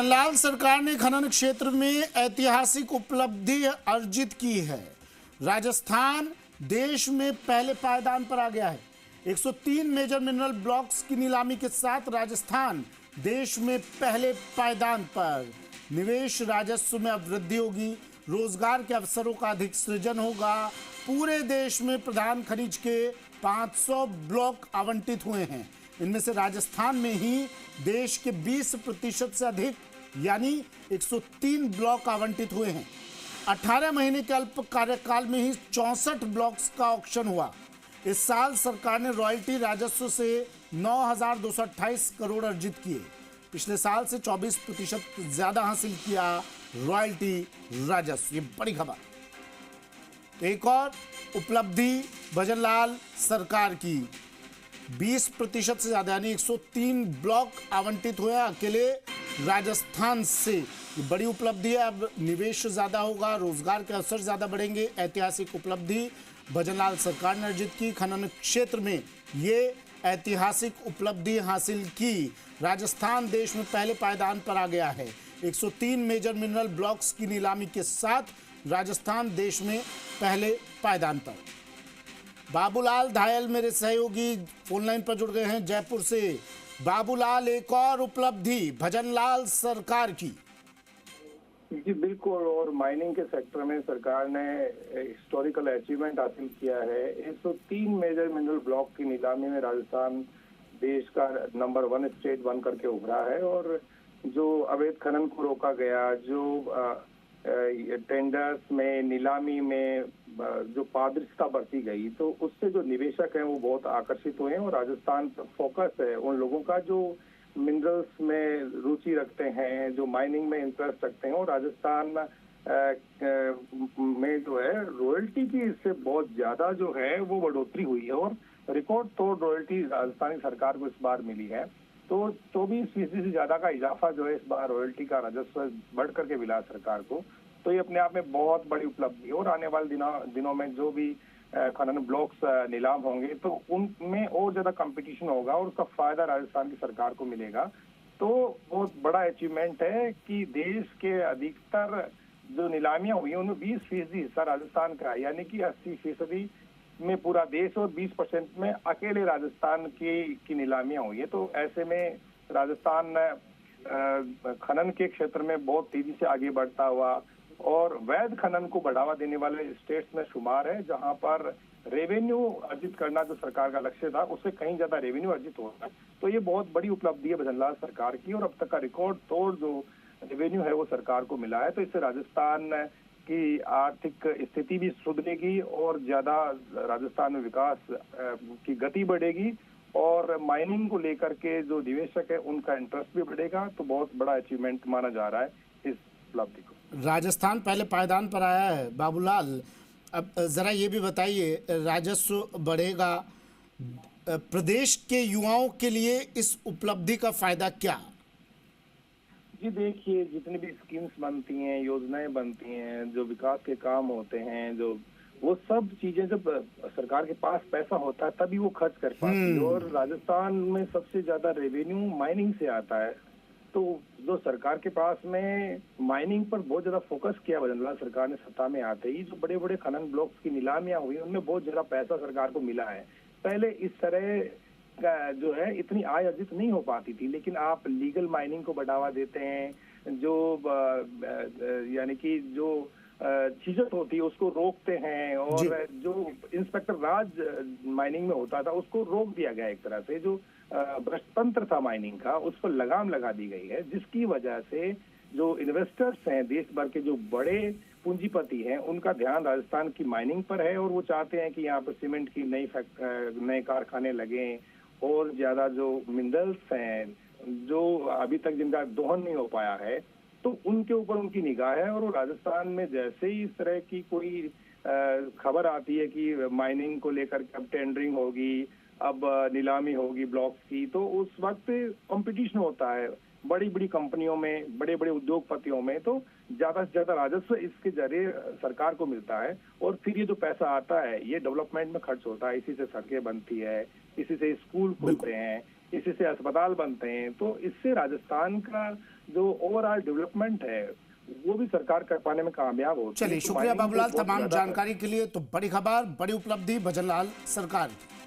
लाल सरकार ने खनन क्षेत्र में ऐतिहासिक उपलब्धि अर्जित की है। राजस्थान देश में पहले पायदान पर आ गया है। 103 मेजर मिनरल ब्लॉक्स की नीलामी के साथ राजस्थान देश में पहले पायदान पर। निवेश राजस्व में अब वृद्धि होगी, रोजगार के अवसरों का अधिक सृजन होगा। पूरे देश में प्रधान खनिज के 500 ब्लॉक आवंटित हुए हैं। इनमें से राजस्थान में ही देश के 20% से अधिक यानी 103 ब्लॉक आवंटित हुए हैं। 18 महीने के अल्प कार्यकाल में ही 64 ब्लॉक्स का ऑक्शन हुआ। इस साल सरकार ने रॉयल्टी राजस्व से 9,228 करोड़ अर्जित किए। पिछले साल से 24% ज्यादा हासिल किया रॉयल्टी राजस्व। ये बड़ी खबर। एक और उपलब्धि भजनलाल सरकार की, 20% से ज्यादा यानी 103 ब्लॉक आवंटित हुए अकेले राजस्थान से। ये बड़ी उपलब्धि है। अब निवेश ज्यादा होगा, रोजगार के अवसर ज्यादा बढ़ेंगे। ऐतिहासिक उपलब्धि भजनलाल सरकार ने अर्जित की। खनन क्षेत्र में ये ऐतिहासिक उपलब्धि हासिल की। राजस्थान देश में पहले पायदान पर आ गया है। 103 मेजर मिनरल ब्लॉक्स की नीलामी के साथ राजस्थान देश में पहले पायदान पर। बाबूलाल धायल मेरे सहयोगी फोन लाइन पर जुड़ गए हैं जयपुर से। बाबूलाल, एक और उपलब्धि भजनलाल सरकार की। जी बिल्कुल, और माइनिंग के सेक्टर में सरकार ने हिस्टोरिकल अचीवमेंट हासिल किया है। 103 मेजर मिनरल ब्लॉक की नीलामी में राजस्थान देश का नंबर 1 स्टेट बन करके उभरा है। और जो अवैध खनन को रोका गया, जो टेंडर्स में, नीलामी में जो पारदर्शिता बरती गई, तो उससे जो निवेशक हैं वो बहुत आकर्षित हुए हैं। और राजस्थान पर फोकस है उन लोगों का जो मिनरल्स में रुचि रखते हैं, जो माइनिंग में इंटरेस्ट रखते हैं। और राजस्थान में जो है रॉयल्टी की इससे बहुत ज्यादा जो है वो बढ़ोतरी हुई है। और रिकॉर्ड तोड़ रॉयल्टी राजस्थानी सरकार को इस बार मिली है। तो 24% से ज्यादा का इजाफा जो है इस बार रॉयल्टी का राजस्व बढ़ करके मिला सरकार को। तो ये अपने आप में बहुत बड़ी उपलब्धि है। और आने वाले दिनों में जो भी खनन ब्लॉक्स नीलाम होंगे तो उनमें और ज्यादा कंपटीशन होगा और उसका फायदा राजस्थान की सरकार को मिलेगा। तो बहुत बड़ा अचीवमेंट है कि देश के अधिकतर जो नीलामियां हुई हैं उनमें 20% हिस्सा राजस्थान का है, यानी कि 80% में पूरा देश और 20% में अकेले राजस्थान की नीलामियां हुई है। तो ऐसे में राजस्थान खनन के क्षेत्र में बहुत तेजी से आगे बढ़ता हुआ और वैध खनन को बढ़ावा देने वाले स्टेट्स में शुमार है, जहां पर रेवेन्यू अर्जित करना जो सरकार का लक्ष्य था उससे कहीं ज्यादा रेवेन्यू अर्जित होता है। तो ये बहुत बड़ी उपलब्धि है भजनलाल सरकार की। और अब तक का रिकॉर्ड तोड़ जो रेवेन्यू है वो सरकार को मिला है। तो इससे राजस्थान की आर्थिक स्थिति भी सुधरेगी और ज्यादा राजस्थान में विकास की गति बढ़ेगी। और माइनिंग को लेकर के जो निवेशक है उनका इंटरेस्ट भी बढ़ेगा। तो बहुत बड़ा अचीवमेंट माना जा रहा है इस उपलब्धि को। राजस्थान पहले पायदान पर आया है। बाबूलाल, अब जरा ये भी बताइए, राजस्व बढ़ेगा, प्रदेश के युवाओं के लिए इस उपलब्धि का फायदा क्या? जी देखिए, जितनी भी स्कीम्स बनती हैं, योजनाएं बनती हैं, जो विकास के काम होते हैं, जो वो सब चीजें जब सरकार के पास पैसा होता है तभी वो खर्च कर पाती है। और राजस्थान में सबसे ज्यादा रेवेन्यू माइनिंग से आता है। तो जो सरकार के पास में माइनिंग पर बहुत ज्यादा फोकस किया भजनलाल सरकार ने सत्ता में आते ही, जो बड़े बड़े खनन ब्लॉक्स की नीलामियां हुई उनमें बहुत ज्यादा पैसा सरकार को मिला है। पहले इस तरह का जो है इतनी आय अर्जित नहीं हो पाती थी, लेकिन आप लीगल माइनिंग को बढ़ावा देते हैं, जो यानी कि जो चीजत होती है उसको रोकते हैं। और जो इंस्पेक्टर राज माइनिंग में होता था उसको रोक दिया गया एक तरह से। जो भ्रष्ट तंत्र था माइनिंग का उस पर लगाम लगा दी गई है, जिसकी वजह से जो इन्वेस्टर्स हैं देश भर के, जो बड़े पूंजीपति हैं, उनका ध्यान राजस्थान की माइनिंग पर है। और वो चाहते हैं कि यहाँ पर सीमेंट की नए कारखाने लगें और ज्यादा जो मिनरल्स हैं जो अभी तक जिनका दोहन नहीं हो पाया है तो उनके ऊपर उनकी निगाह है। और वो राजस्थान में जैसे ही इस तरह की कोई खबर आती है कि माइनिंग को लेकर अब टेंडरिंग होगी, अब नीलामी होगी ब्लॉक्स की, तो उस वक्त कंपटीशन होता है बड़ी बड़ी कंपनियों में, बड़े बड़े उद्योगपतियों में। तो ज्यादा से ज्यादा राजस्व इसके जरिए सरकार को मिलता है। और फिर ये जो पैसा आता है ये डेवलपमेंट में खर्च होता है। इसी से सड़कें बनती है, इसी से स्कूल खुलते हैं, इसी से अस्पताल बनते हैं। तो इससे राजस्थान का जो ओवरऑल डेवलपमेंट है वो भी सरकार कर पाने में कामयाब होती है। चलिए, शुक्रिया बाबूलाल तमाम जानकारी के लिए। तो बड़ी खबर, बड़ी उपलब्धि भजनलाल सरकार की।